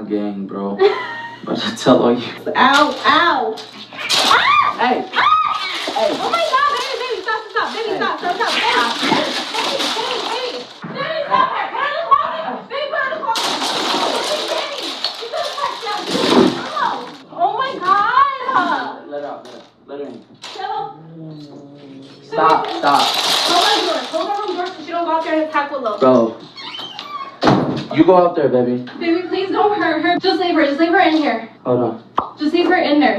my gang, bro. But I tell all you. Ow, ow. Ah! Hey. Ah! Hey. Oh my God, baby, stop. Baby, stop. Baby, stop. Baby, stop her. Put her in the closet. Baby, put her in the closet. Baby, you could have touched down. Oh my God. Let her out. Let her in. Chill. Stop. Close her room door so she don't go out there and attack Willow. Bro. You go out there, baby. Baby, please don't hurt her. Just leave her in here. Hold on. Just leave her in there.